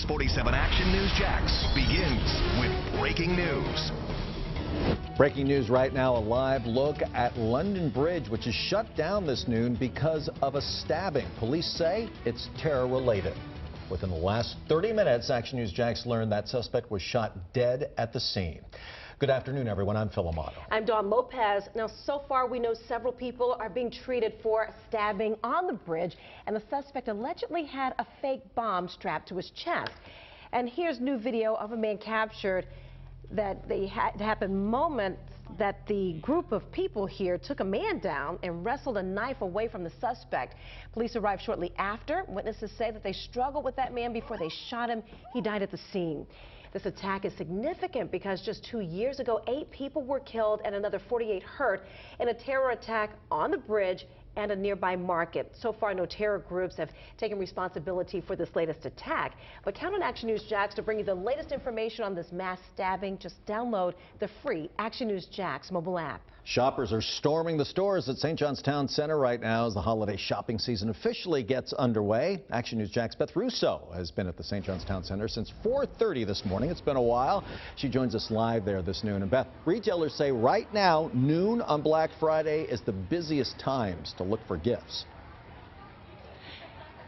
CBS47 Action News Jax begins with breaking news. Breaking news right now, a live look at London Bridge, which is shut down this noon because of a stabbing. Police say it's terror-related. Within the last 30 minutes, Action News Jax learned that suspect was shot dead at the scene. Good afternoon, everyone. I'm Phil Amato. I'm Dawn Lopez. Now, so far, we know several people are being treated for stabbing on the bridge, and the suspect allegedly had a fake bomb strapped to his chest. And here's new video of a man captured that happened moments that the group of people here took a man down and wrestled a knife away from the suspect. Police arrived shortly after. Witnesses say that they struggled with that man before they shot him. He died at the scene. This attack is significant because just 2 years ago, 8 people were killed and another 48 hurt in a terror attack on the bridge and a nearby market. So far, no terror groups have taken responsibility for this latest attack. But count on Action News Jax to bring you the latest information on this mass stabbing. Just download the free Action News Jax mobile app. Shoppers are storming the stores at St. John's Town Center right now as the holiday shopping season officially gets underway. Action News Jax Beth Russo has been at the St. John's Town Center since 4:30 this morning. It's been a while. She joins us live there this noon. And Beth, retailers say right now, noon on Black Friday is the busiest times to look for gifts.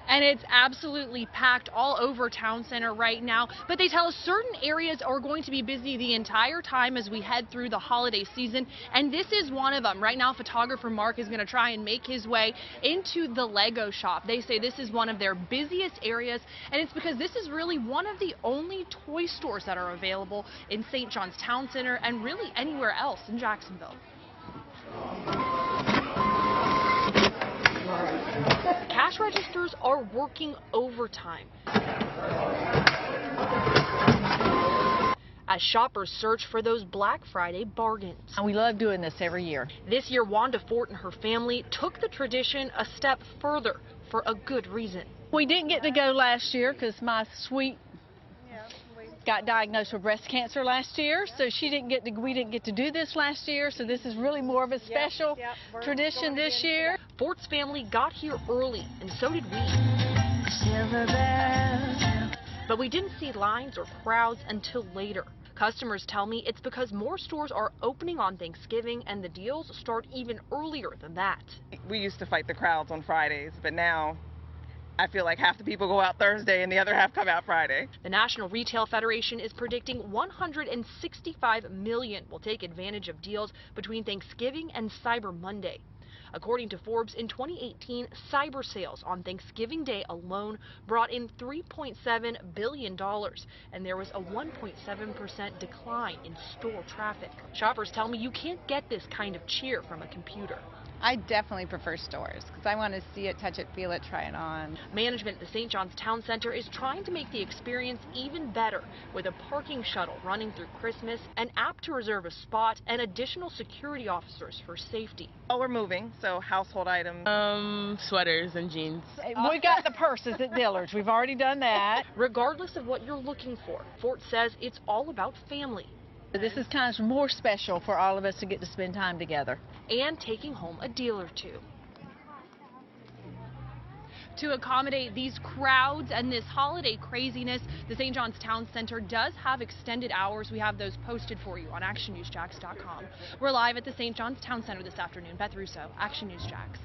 And it's absolutely packed all over Town Center right now. But they tell us certain areas are going to be busy the entire time as we head through the holiday season. And this is one of them. Right now, photographer Mark is going to try and make his way into the Lego shop. They say this is one of their busiest areas. And it's because this is really one of the only toy stores that are available in St. John's Town Center and really anywhere else in Jacksonville. Cash registers are working overtime as shoppers search for those Black Friday bargains. And we love doing this every year. This year, Wanda Fort and her family took the tradition a step further for a good reason. We didn't get to go last year because my sweet got diagnosed with breast cancer last year, so we didn't get to do this last year, so this is really more of a special tradition this year. Fort's family got here early, and so did we. But we didn't see lines or crowds until later. Customers tell me it's because more stores are opening on Thanksgiving and the deals start even earlier than that. We used to fight the crowds on Fridays, but now I feel like half the people go out Thursday and the other half come out Friday. The National Retail Federation is predicting 165 million will take advantage of deals between Thanksgiving and Cyber Monday. According to Forbes, in 2018, cyber sales on Thanksgiving Day alone brought in $3.7 billion, and there was a 1.7% decline in store traffic. Shoppers tell me you can't get this kind of cheer from a computer. I definitely prefer stores because I want to see it, touch it, feel it, try it on. Management at the St. John's Town Center is trying to make the experience even better with a parking shuttle running through Christmas, an app to reserve a spot, and additional security officers for safety. Oh, we're moving, so household items. Sweaters and jeans. We got the purses at Dillard's. We've already done that. Regardless of what you're looking for, Fort says it's all about family. This is kind of more special for all of us to get to spend time together. And taking home a deal or two. To accommodate these crowds and this holiday craziness, the St. John's Town Center does have extended hours. We have those posted for you on actionnewsjax.com. We're live at the St. John's Town Center this afternoon. Beth Russo, Action News Jax.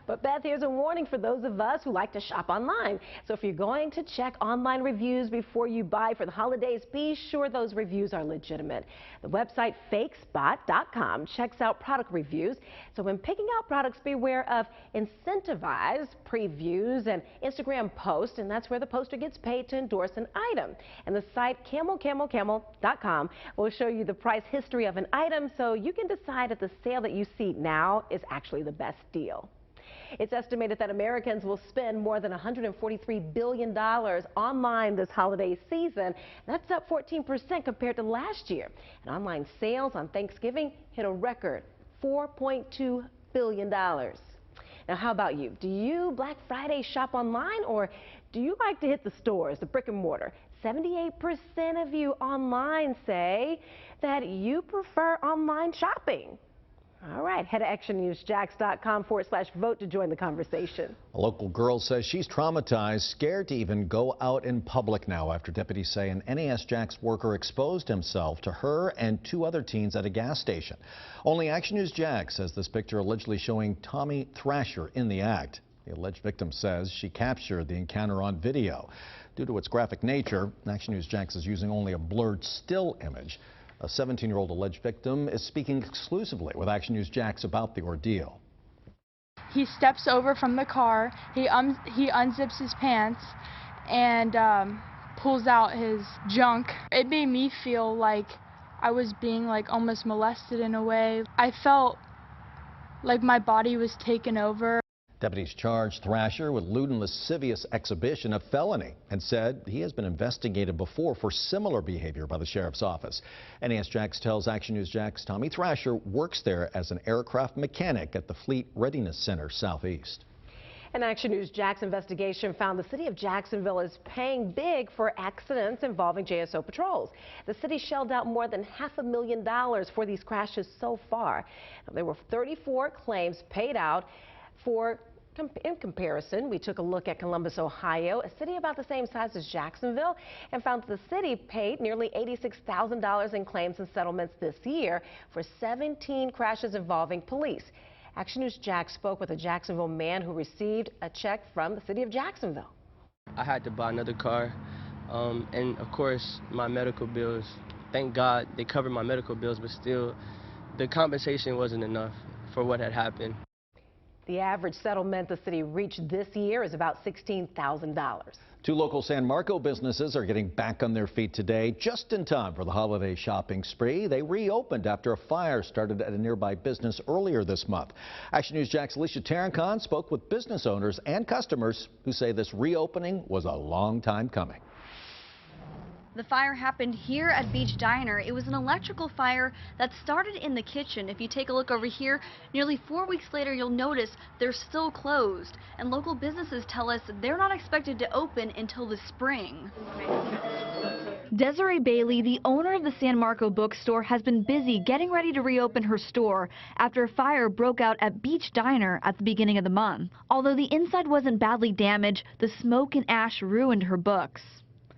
But Beth, here's a warning for those of us who like to shop online. So if you're going to check online reviews before you buy for the holidays, be sure those reviews are legitimate. The website fakespot.com checks out product reviews. So when picking out products, beware of incentivized previews and Instagram posts, and that's where the poster gets paid to endorse an item. And the site camel.com will show you the price history of an item so you can decide if the sale that you see now is actually the best deal. It's estimated that Americans will spend more than $143 billion online this holiday season. That's up 14% compared to last year. And online sales on Thanksgiving hit a record $4.2 billion. Now, how about you? Do you Black Friday shop online, or do you like to hit the stores, the brick and mortar? 78% of you online say that you prefer online shopping. All right, head to actionnewsjax.com/vote to join the conversation. A local girl says she's traumatized, scared to even go out in public now after deputies say an NAS Jax worker exposed himself to her and 2 other teens at a gas station. Only Action News Jax says this picture allegedly showing Tommy Thrasher in the act. The alleged victim says she captured the encounter on video. Due to its graphic nature, Action News Jax is using only a blurred still image. A 17-year-old alleged victim is speaking exclusively with Action News Jax about the ordeal. He steps over from the car, he unzips his pants and pulls out his junk. It made me feel like I was being almost molested in a way. I felt like my body was taken over. Deputies charged Thrasher with lewd and lascivious exhibition, a felony, and said he has been investigated before for similar behavior by the sheriff's office. NAS Jax tells Action News Jax Tommy Thrasher works there as an aircraft mechanic at the Fleet Readiness Center Southeast. An Action News Jax investigation found the city of Jacksonville is paying big for accidents involving JSO patrols. The city shelled out more than $500,000 for these crashes so far. Now, there were 34 claims paid out for. In comparison, we took a look at Columbus, Ohio, a city about the same size as Jacksonville, and found that the city paid nearly $86,000 in claims and settlements this year for 17 crashes involving police. Action News Jax spoke with a Jacksonville man who received a check from the city of Jacksonville. I had to buy another car, and of course my medical bills. Thank God they covered my medical bills, but still the compensation wasn't enough for what had happened. The average settlement the city reached this year is about $16,000. 2 local San Marco businesses are getting back on their feet today, just in time for the holiday shopping spree. They reopened after a fire started at a nearby business earlier this month. Action News Jax Alicia Tarancon spoke with business owners and customers who say this reopening was a long time coming. The fire happened here at Beach Diner. It was an electrical fire that started in the kitchen. If you take a look over here, nearly 4 weeks later, you'll notice they're still closed. And local businesses tell us they're not expected to open until the spring. Desiree Bailey, the owner of the San Marco bookstore, has been busy getting ready to reopen her store after a fire broke out at Beach Diner at the beginning of the month. Although the inside wasn't badly damaged, the smoke and ash ruined her books.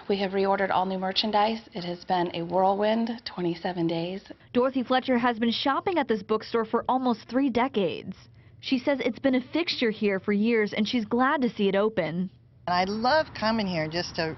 We have reordered all new merchandise. It has been a whirlwind, 27 days. Dorothy Fletcher has been shopping at this bookstore for almost 3 decades. She says it's been a fixture here for years and she's glad to see it open. I love coming here just to,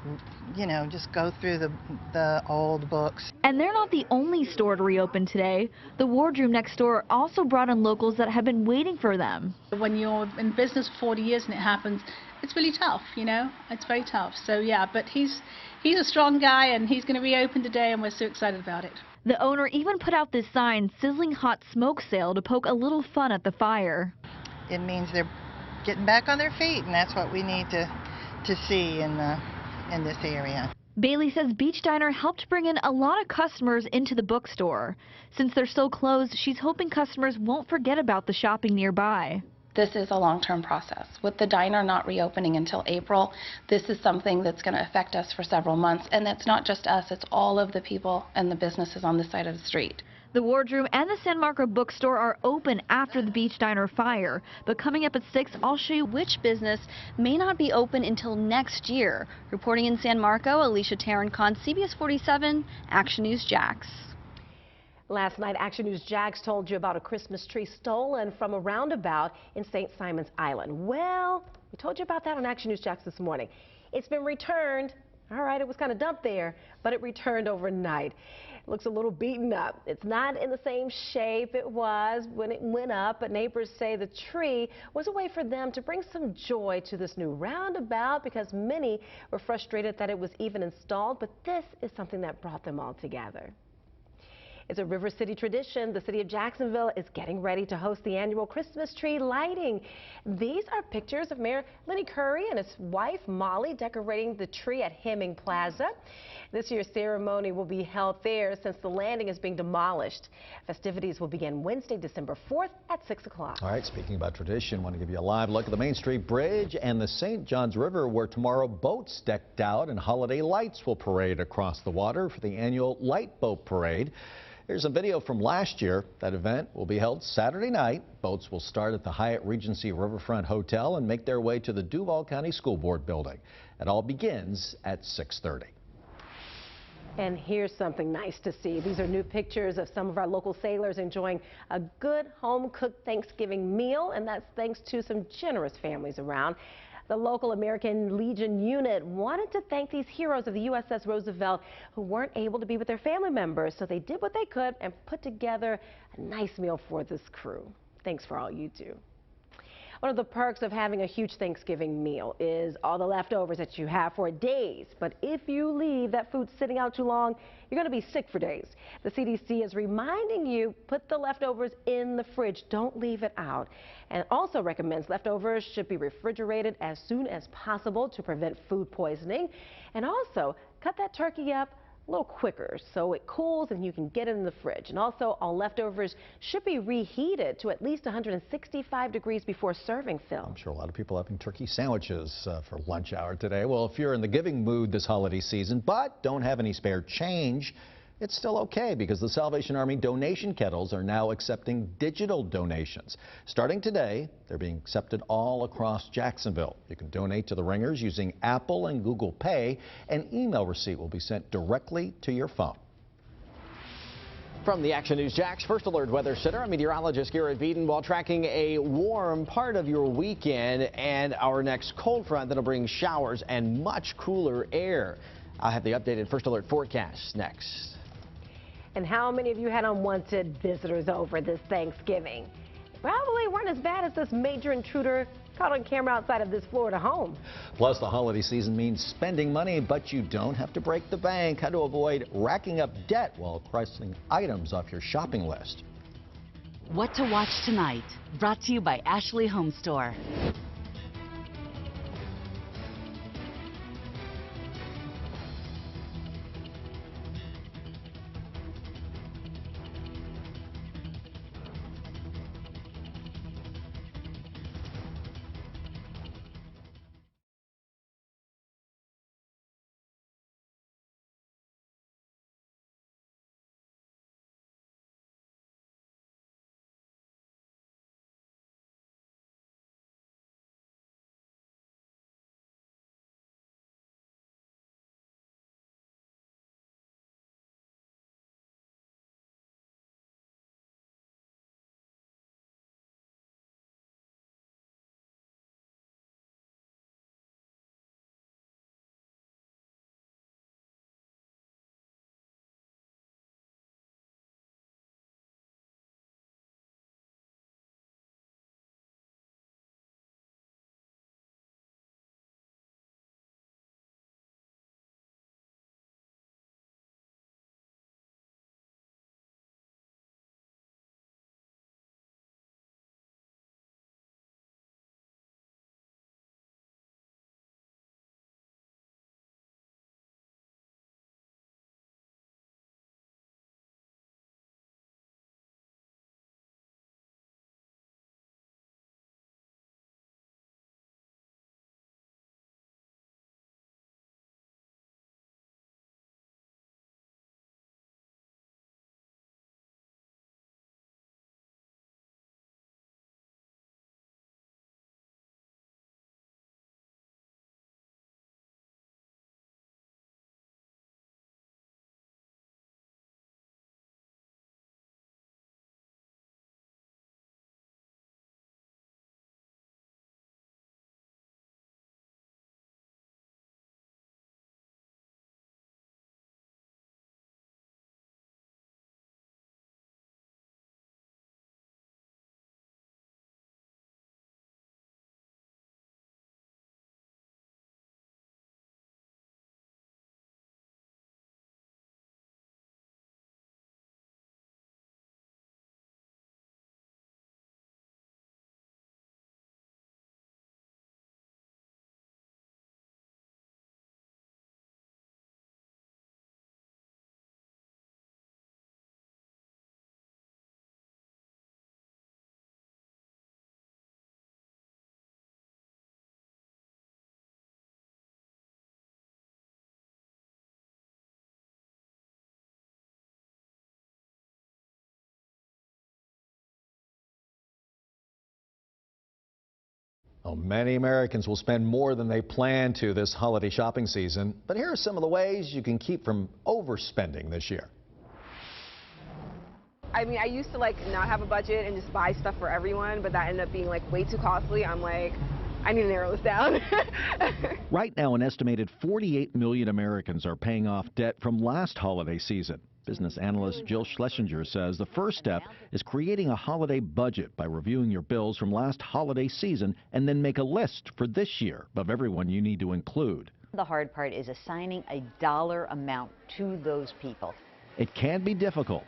just go through the old books. And they're not the only store to reopen today. The Wardroom next door also brought in locals that have been waiting for them. When you're in business for 40 years and it happens, it's really tough, It's very tough. So yeah, but he's a strong guy and he's going to reopen today and we're so excited about it. The owner even put out this sign, "Sizzling Hot Smoke Sale," to poke a little fun at the fire. It means they're getting back on their feet, and that's what we need to see in this area. Bailey says Beach Diner helped bring in a lot of customers into the bookstore. Since they're still closed, she's hoping customers won't forget about the shopping nearby. This is a long-term process. With the diner not reopening until April, this is something that's going to affect us for several months. And that's not just us, it's all of the people and the businesses on this side of the street. The Wardroom and the San Marco bookstore are open after the Beach Diner fire. But coming up at 6, I'll show you which business may not be open until next year. Reporting in San Marco, Alicia Tarancon, CBS47, Action News Jax. Last night, Action News Jax told you about a Christmas tree stolen from a roundabout in St. Simons Island. Well, we told you about that on Action News Jax this morning. It's been returned. All right, it was kind of dumped there, but it returned overnight. It looks a little beaten up. It's not in the same shape it was when it went up, but neighbors say the tree was a way for them to bring some joy to this new roundabout because many were frustrated that it was even installed, but this is something that brought them all together. It's a River City tradition. The city of Jacksonville is getting ready to host the annual Christmas tree lighting. These are pictures of Mayor Lenny Curry and his wife Molly decorating the tree at Hemming Plaza. This year's ceremony will be held there since the landing is being demolished. Festivities will begin Wednesday, December 4th at 6 o'clock. All right, speaking about tradition, I want to give you a live look at the Main Street Bridge and the St. Johns River, where tomorrow boats decked out and holiday lights will parade across the water for the annual Light Boat Parade. Here's some video from last year. That event will be held Saturday night. Boats will start at the Hyatt Regency Riverfront Hotel and make their way to the Duval County School Board building. It all begins at 6:30. And here's something nice to see. These are new pictures of some of our local sailors enjoying a good home-cooked Thanksgiving meal, and that's thanks to some generous families around. The local American Legion unit wanted to thank these heroes of the USS Roosevelt who weren't able to be with their family members, so they did what they could and put together a nice meal for this crew. Thanks for all you do. One of the perks of having a huge Thanksgiving meal is all the leftovers that you have for days. But if you leave that food sitting out too long, you're going to be sick for days. The CDC is reminding you, put the leftovers in the fridge. Don't leave it out. And also recommends leftovers should be refrigerated as soon as possible to prevent food poisoning. And also cut that turkey up a little quicker so it cools and you can get it in the fridge. And also, all leftovers should be reheated to at least 165 degrees before serving, Phil. I'm sure a lot of people are having turkey sandwiches for lunch hour today. Well, if you're in the giving mood this holiday season but don't have any spare change, it's still okay because the Salvation Army donation kettles are now accepting digital donations. Starting today, they're being accepted all across Jacksonville. You can donate to the Ringers using Apple and Google Pay. An email receipt will be sent directly to your phone. From the Action News Jax First Alert Weather Center, I'm meteorologist Garrett Beaton. While tracking a warm part of your weekend and our next cold front that'll bring showers and much cooler air. I'll have the updated First Alert forecast next. And how many of you had unwanted visitors over this Thanksgiving? Probably weren't as bad as this major intruder caught on camera outside of this Florida home. Plus, the holiday season means spending money, but you don't have to break the bank. How to avoid racking up debt while crossing items off your shopping list. What to watch tonight, brought to you by Ashley Home Store. Well, many Americans will spend more than they plan to this holiday shopping season, but here are some of the ways you can keep from overspending this year. I mean, I used to not have a budget and just buy stuff for everyone, but that ended up being way too costly. I'm like, I need to narrow this down. Right now, an estimated 48 million Americans are paying off debt from last holiday season. Business analyst Jill Schlesinger says the first step is creating a holiday budget by reviewing your bills from last holiday season and then make a list for this year of everyone you need to include. The hard part is assigning a dollar amount to those people. It can be difficult.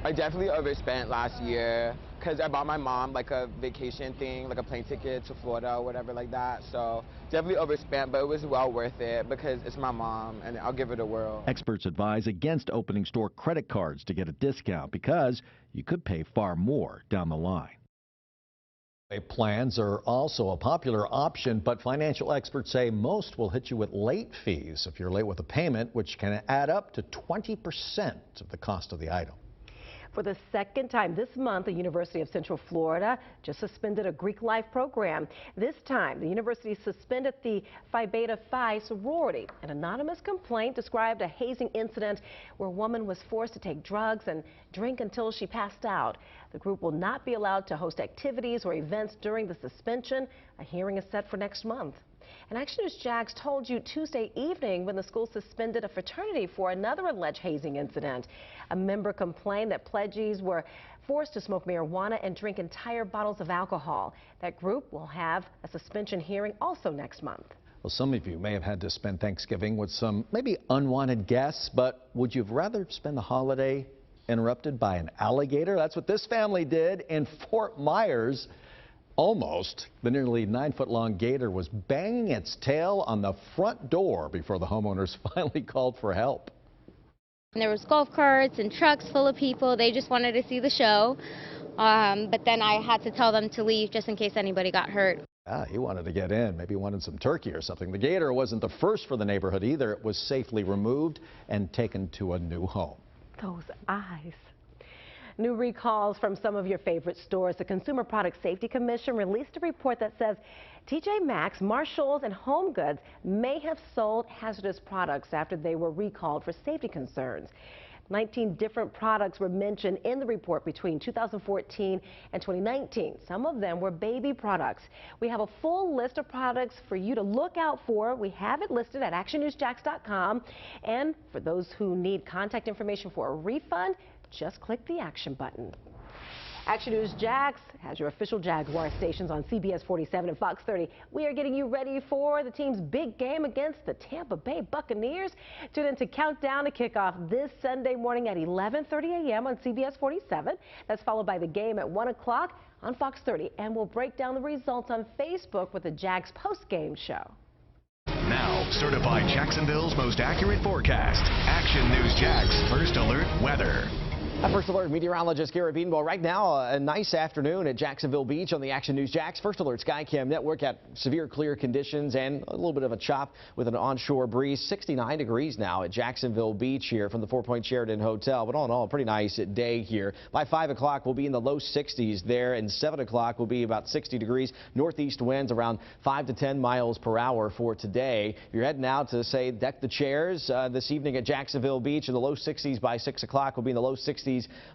I definitely overspent last year because I bought my mom a vacation thing, a plane ticket to Florida or whatever like that. So definitely overspent, but it was well worth it because it's my mom and I'll give it a whirl. Experts advise against opening store credit cards to get a discount because you could pay far more down the line. Plans are also a popular option, but financial experts say most will hit you with late fees if you're late with a payment, which can add up to 20% of the cost of the item. For the second time this month, the University of Central Florida just suspended a Greek life program. This time, the university suspended the Phi Beta Phi sorority. An anonymous complaint described a hazing incident where a woman was forced to take drugs and drink until she passed out. The group will not be allowed to host activities or events during the suspension. A hearing is set for next month. And Action News Jax told you Tuesday evening when the school suspended a fraternity for another alleged hazing incident. A member complained that pledgees were forced to smoke marijuana and drink entire bottles of alcohol. That group will have a suspension hearing also next month. Well, some of you may have had to spend Thanksgiving with some maybe unwanted guests, but would you have rather spend the holiday interrupted by an alligator? That's what this family did in Fort Myers. Almost. The nearly 9-foot-long gator was banging its tail on the front door before the homeowners finally called for help. There was golf carts and trucks full of people. They just wanted to see the show. But then I had to tell them to leave just in case anybody got hurt. He wanted to get in. Maybe wanted some turkey or something. The gator wasn't the first for the neighborhood either. It was safely removed and taken to a new home. Those eyes. New recalls from some of your favorite stores. The Consumer Product Safety Commission released a report that says TJ Maxx, Marshalls, and Home Goods may have sold hazardous products after they were recalled for safety concerns. 19 different products were mentioned in the report between 2014 and 2019. Some of them were baby products. We have a full list of products for you to look out for. We have it listed at actionnewsjax.com. And for those who need contact information for a refund, just click the action button. Action News Jax has your official Jaguar stations on CBS47 and Fox 30. We are getting you ready for the team's big game against the Tampa Bay Buccaneers. Tune in to Countdown to Kickoff this Sunday morning at 11:30 a.m. on CBS47. That's followed by the game at 1 o'clock on Fox 30. And we'll break down the results on Facebook with the Jags post-game show. Now, certified Jacksonville's most accurate forecast. Action News Jax First Alert Weather. First Alert meteorologist Garrett Beadenbaugh. Right now, a nice afternoon at Jacksonville Beach on the Action News Jax First Alert Skycam network at severe clear conditions and a little bit of a chop with an onshore breeze. 69 degrees now at Jacksonville Beach here from the 4 Point Sheraton Hotel. But all in all, a pretty nice day here. By 5 o'clock, we'll be in the low 60s there, and 7 o'clock will be about 60 degrees. Northeast winds around 5 to 10 miles per hour for today. If you're heading out to, say, deck the chairs this evening at Jacksonville Beach in the low 60s by 6 o'clock. We'll be in the low 60s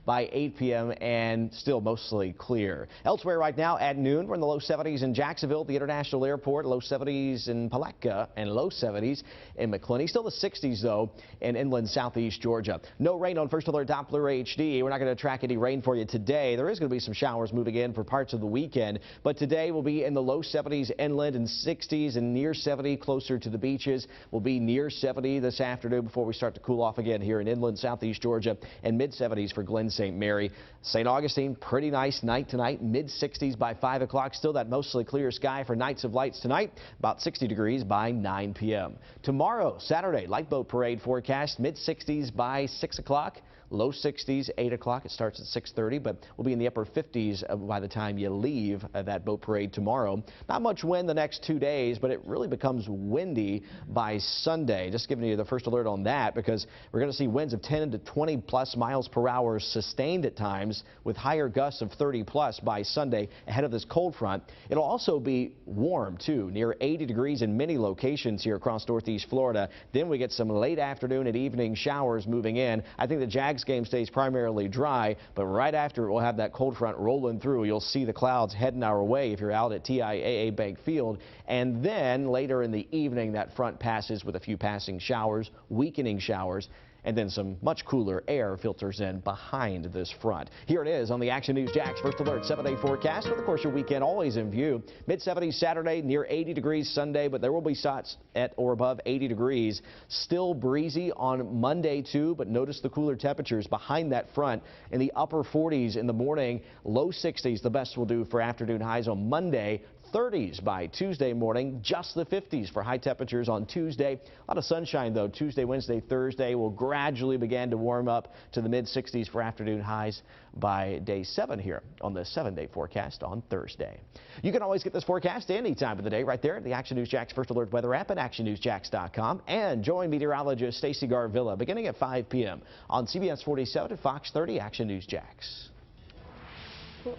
by 8 p.m. and still mostly clear. Elsewhere right now at noon, we're in the low 70s in Jacksonville, the International Airport, low 70s in Palatka, and low 70s in McClenny. Still the 60s, though, in inland southeast Georgia. No rain on First Alert Doppler HD. We're not going to track any rain for you today. There is going to be some showers moving in for parts of the weekend, but today we'll be in the low 70s inland and 60s and near 70 closer to the beaches. We'll be near 70 this afternoon before we start to cool off again here in inland southeast Georgia, and mid 70s for Glen St. Mary. St. Augustine, pretty nice night tonight, mid 60s by 5 o'clock. Still that mostly clear sky for Nights of Lights tonight, about 60 degrees by 9 p.m. Tomorrow, Saturday, light boat parade forecast, mid 60s by 6 o'clock. Low 60s, 8 o'clock. It starts at 6:30, but we'll be in the upper 50s by the time you leave that boat parade tomorrow. Not much wind the next 2 days, but it really becomes windy by Sunday. Just giving you the first alert on that because we're going to see winds of 10 to 20 plus miles per hour sustained at times with higher gusts of 30 plus by Sunday ahead of this cold front. It'll also be warm too, near 80 degrees in many locations here across northeast Florida. Then we get some late afternoon and evening showers moving in. I think the Jags game stays primarily dry, but right after it we'll have that cold front rolling through. You'll see the clouds heading our way if you're out at TIAA Bank Field. And then later in the evening that front passes with a few passing showers, weakening showers, and then some much cooler air filters in behind this front. Here it is on the Action News Jax First Alert 7-day forecast with, of course, your weekend always in view. Mid-70s Saturday, near 80 degrees Sunday, but there will be spots at or above 80 degrees. Still breezy on Monday, too, but notice the cooler temperatures behind that front in the upper 40s in the morning. Low 60s, the best we'll do for afternoon highs on Monday. 30s by Tuesday morning, just the 50s for high temperatures on Tuesday. A lot of sunshine, though. Tuesday, Wednesday, Thursday will gradually begin to warm up to the mid-60s for afternoon highs by day 7 here on the 7-day forecast on Thursday. You can always get this forecast any time of the day right there at the Action News Jax First Alert Weather app at actionnewsjax.com. And join meteorologist Stacey Garvilla beginning at 5 p.m. on CBS47 and Fox 30 Action News Jax.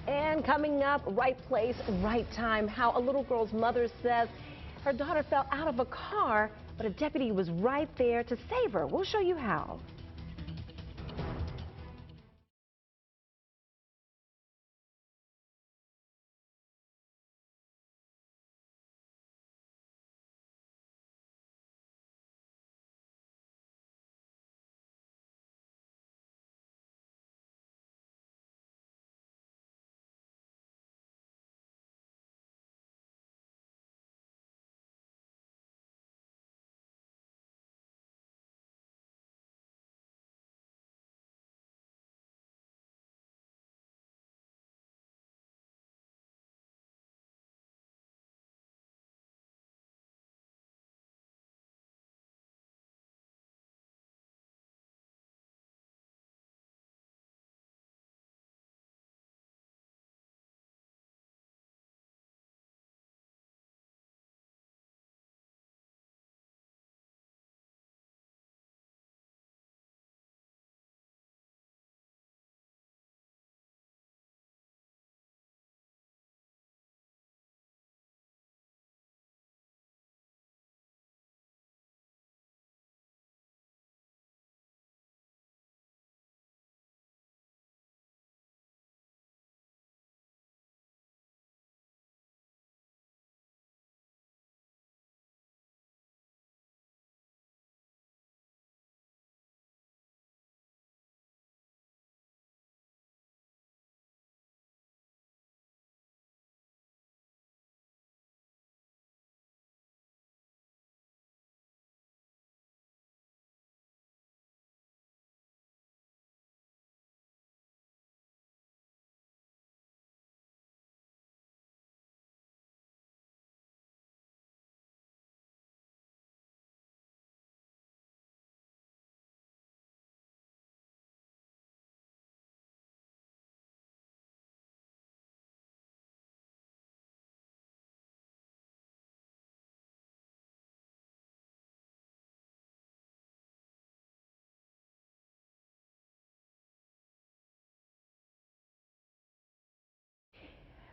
And coming up, right place, right time. How a little girl's mother says her daughter fell out of a car, but a deputy was right there to save her. We'll show you how.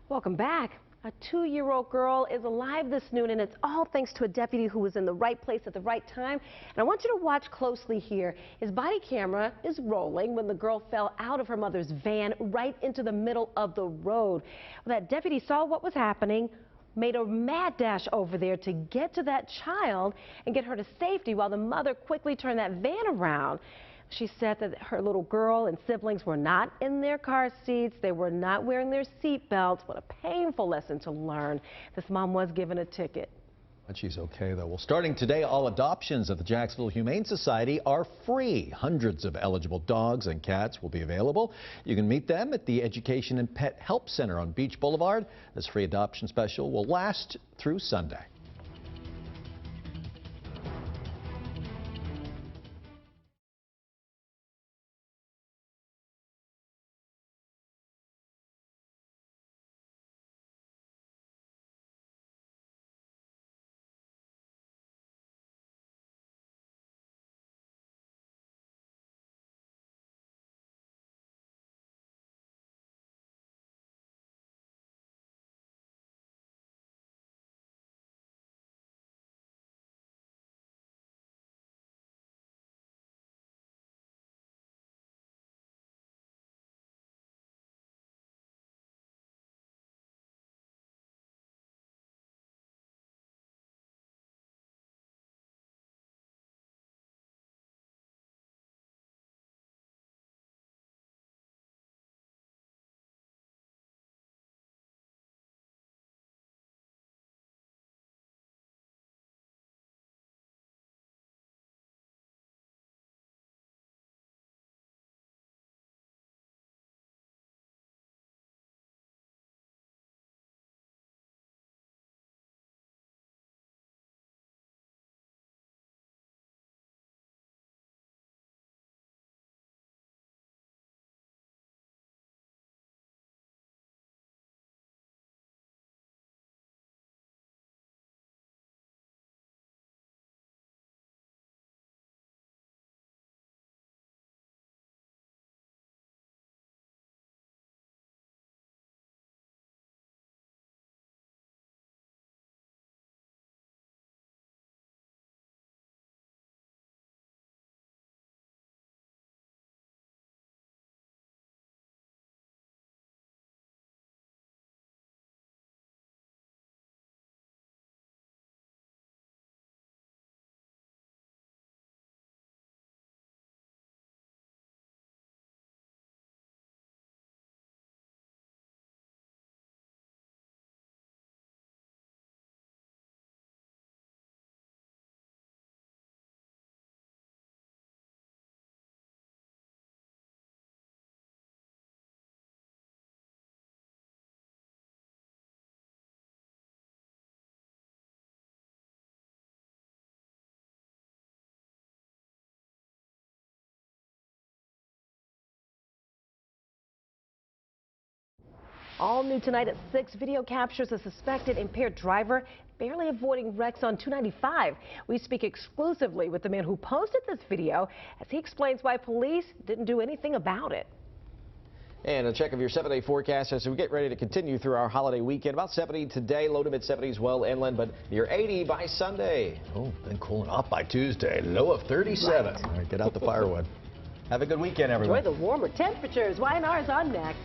Welcome back. A 2-year-old girl is alive this noon, and it's all thanks to a deputy who was in the right place at the right time. And I want you to watch closely here. His body camera is rolling when the girl fell out of her mother's van right into the middle of the road. Well, that deputy saw what was happening, made a mad dash over there to get to that child and get her to safety while the mother quickly turned that van around. She said that her little girl and siblings were not in their car seats. They were not wearing their seat belts. What a painful lesson to learn. This mom was given a ticket. But she's okay, though. Well, starting today, all adoptions at the Jacksonville Humane Society are free. Hundreds of eligible dogs and cats will be available. You can meet them at the Education and Pet Help Center on Beach Boulevard. This free adoption special will last through Sunday. All new tonight at 6, video captures a suspected impaired driver barely avoiding wrecks on 295. We speak exclusively with the man who posted this video as he explains why police didn't do anything about it. And a check of your 7-day forecast as we get ready to continue through our holiday weekend. About 70 today, low to mid 70s well inland, but near 80 by Sunday. Oh, then cooling off by Tuesday. Low of 37. All right, get out the firewood. Have a good weekend, everyone. Enjoy the warmer temperatures. Y&R is on next.